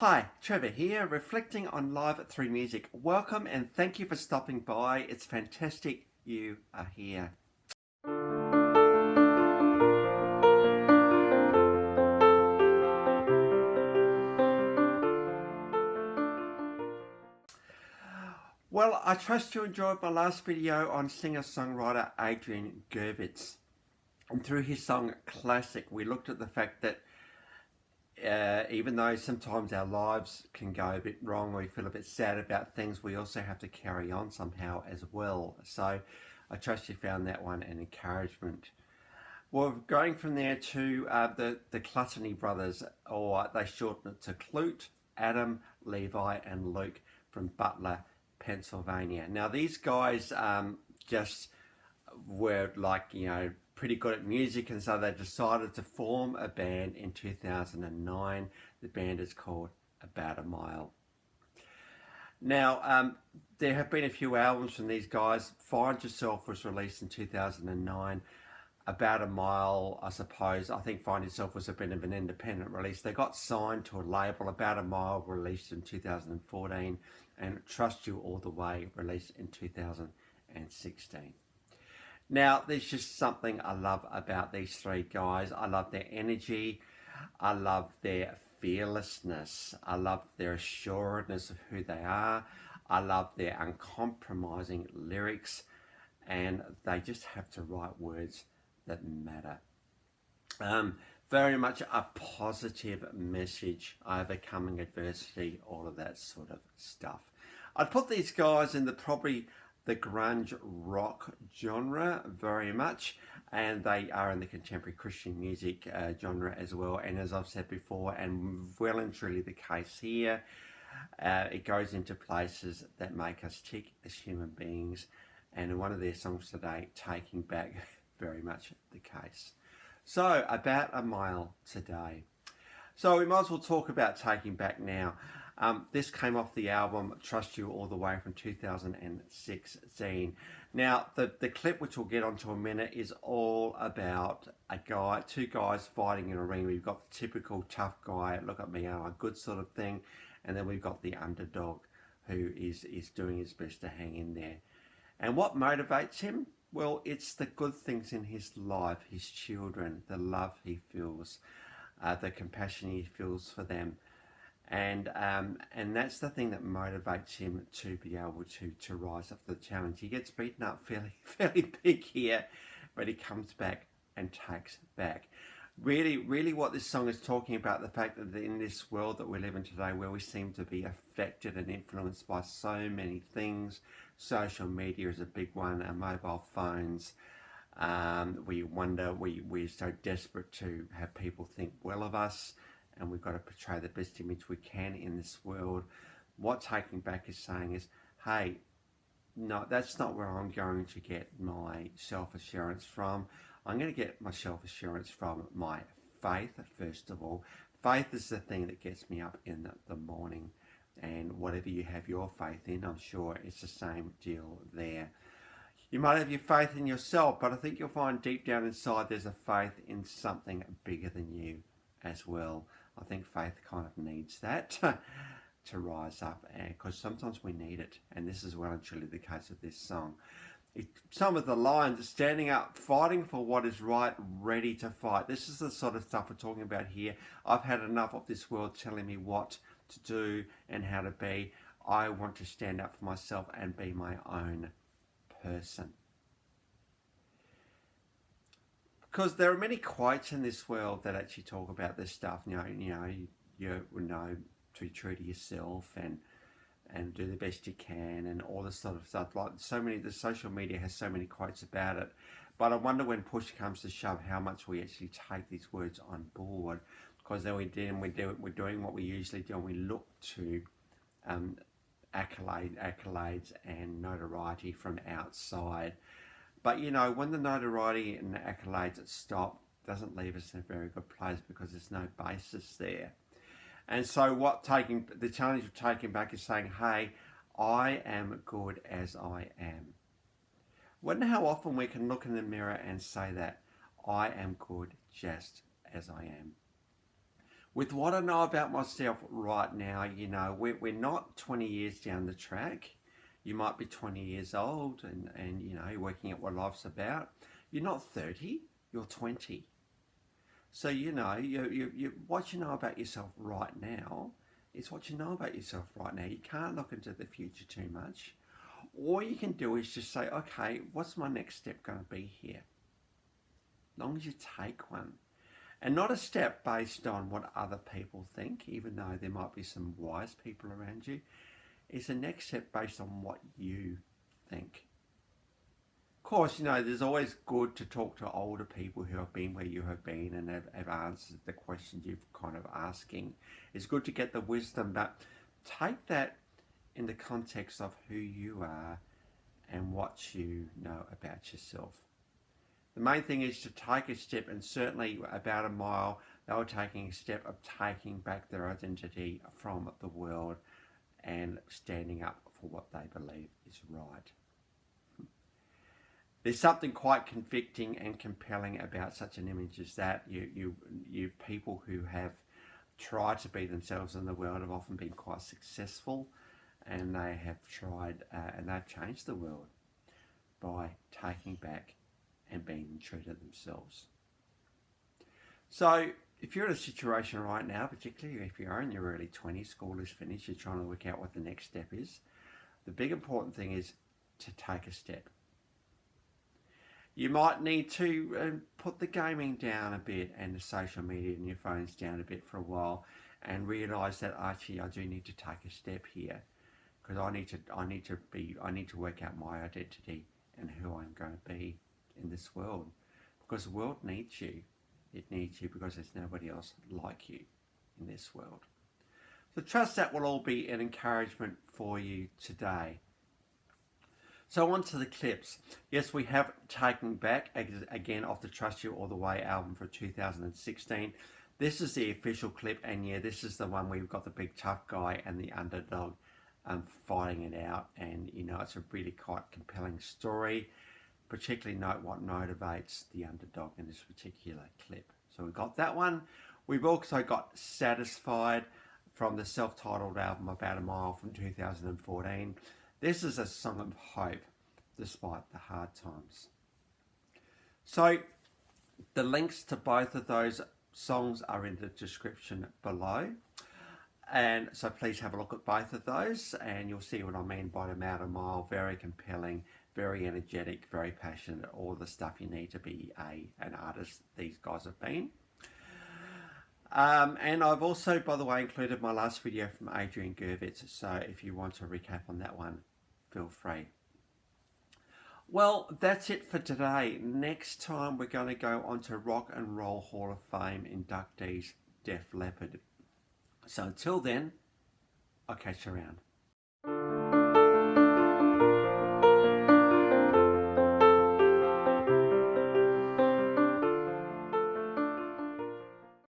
Hi, Trevor here, reflecting on Live Through Music. Welcome and thank you for stopping by. It's fantastic you are here. Well, I trust you enjoyed my last video on singer-songwriter Adrian Gervitz. And through his song Classic, we looked at the fact that even though sometimes our lives can go a bit wrong, we feel a bit sad about things, we also have to carry on somehow as well. So I trust you found that one an encouragement. Well, going from there to the Cluttony brothers, or they shorten it to Clute, Adam, Levi, and Luke from Butler, Pennsylvania. Now, these guys just were pretty good at music, and so they decided to form a band in 2009. The band is called About a Mile. Now, there have been a few albums from these guys. Find Yourself was released in 2009. About a Mile, I suppose. I think Find Yourself was a bit of an independent release. They got signed to a label. About a Mile released in 2014, and Trust You All the Way released in 2016. Now, there's just something I love about these three guys. I love their energy. I love their fearlessness. I love their assuredness of who they are. I love their uncompromising lyrics, and they just have to write words that matter. Very much a positive message, overcoming adversity, all of that sort of stuff. I'd put these guys in probably the grunge rock genre very much, and they are in the contemporary Christian music genre as well. And as I've said before, and well and truly the case here, it goes into places that make us tick as human beings. And in one of their songs today, Taking Back, very much the case. So, About a Mile today. So we might as well talk about Taking Back now. This came off the album Trust You All the Way from 2016. Now, the clip, which we'll get onto in a minute, is all about two guys fighting in a ring. We've got the typical tough guy, look at me, I'm a good sort of thing. And then we've got the underdog who is doing his best to hang in there. And what motivates him? Well, it's the good things in his life, his children, the love he feels, the compassion he feels for them. And that's the thing that motivates him to be able to rise up to the challenge. He gets beaten up fairly big here, but he comes back and takes back. Really what this song is talking about, the fact that in this world that we live in today, where we seem to be affected and influenced by so many things, social media is a big one, our mobile phones, we wonder, we're so desperate to have people think well of us, and we've got to portray the best image we can in this world. What Taking Back is saying is, hey, no, that's not where I'm going to get my self-assurance from. I'm going to get my self-assurance from my faith, first of all. Faith is the thing that gets me up in the morning. And whatever you have your faith in, I'm sure it's the same deal there. You might have your faith in yourself, but I think you'll find deep down inside there's a faith in something bigger than you as well. I think faith kind of needs that to rise up, because sometimes we need it. And this is well and truly the case of this song. Some of the lines, standing up, fighting for what is right, ready to fight. This is the sort of stuff we're talking about here. I've had enough of this world telling me what to do and how to be. I want to stand up for myself and be my own person. Because there are many quotes in this world that actually talk about this stuff. You know, to be true to yourself and do the best you can and all this sort of stuff. Like the social media has so many quotes about it. But I wonder when push comes to shove how much we actually take these words on board. Because then we're doing what we usually do, and we look to accolades and notoriety from outside. But you know, when the notoriety and the accolades stop, doesn't leave us in a very good place, because there's no basis there. And so the challenge of Taking Back is saying, hey, I am good as I am. Wonder how often we can look in the mirror and say that, I am good just as I am. With what I know about myself right now, you know, we're not 20 years down the track. You might be 20 years old and you know, you're working out what life's about. You're not 30, you're 20. So, you know, what you know about yourself right now is what you know about yourself right now. You can't look into the future too much. All you can do is just say, okay, what's my next step going to be here? As long as you take one. And not a step based on what other people think, even though there might be some wise people around you. It's a next step based on what you think. Of course, you know, there's always good to talk to older people who have been where you have been and have answered the questions you've kind of asking. It's good to get the wisdom, but take that in the context of who you are and what you know about yourself. The main thing is to take a step, and certainly about a mile, they were taking a step of taking back their identity from the world and standing up for what they believe is right. There's something quite convicting and compelling about such an image as that. You people who have tried to be themselves in the world have often been quite successful, and they have tried and they've changed the world by taking back and being true to themselves. So if you're in a situation right now, particularly if you're in your early 20s, school is finished, you're trying to work out what the next step is, the big important thing is to take a step. You might need to put the gaming down a bit and the social media and your phones down a bit for a while, and realise that actually I do need to take a step here, because I need to work out my identity and who I'm going to be in this world, because the world needs you. It needs you because there's nobody else like you in this world. So trust that will all be an encouragement for you today. So on to the clips. Yes, we have taken back again off the Trust You All the Way album for 2016. This is the official clip, and yeah, this is the one where we've got the big tough guy and the underdog fighting it out, and you know, it's a really quite compelling story. Particularly note what motivates the underdog in this particular clip. So we've got that one. We've also got Satisfied from the self-titled album About a Mile from 2014. This is a song of hope despite the hard times. So the links to both of those songs are in the description below. And so please have a look at both of those and you'll see what I mean by About a Mile. Very compelling, very energetic, very passionate, all the stuff you need to be an artist these guys have been. And I've also, by the way, included my last video from Adrian Gervitz, so if you want to recap on that one, feel free. Well, that's it for today. Next time we're going to go on to Rock and Roll Hall of Fame inductees Def Leppard. So until then, I'll catch you around.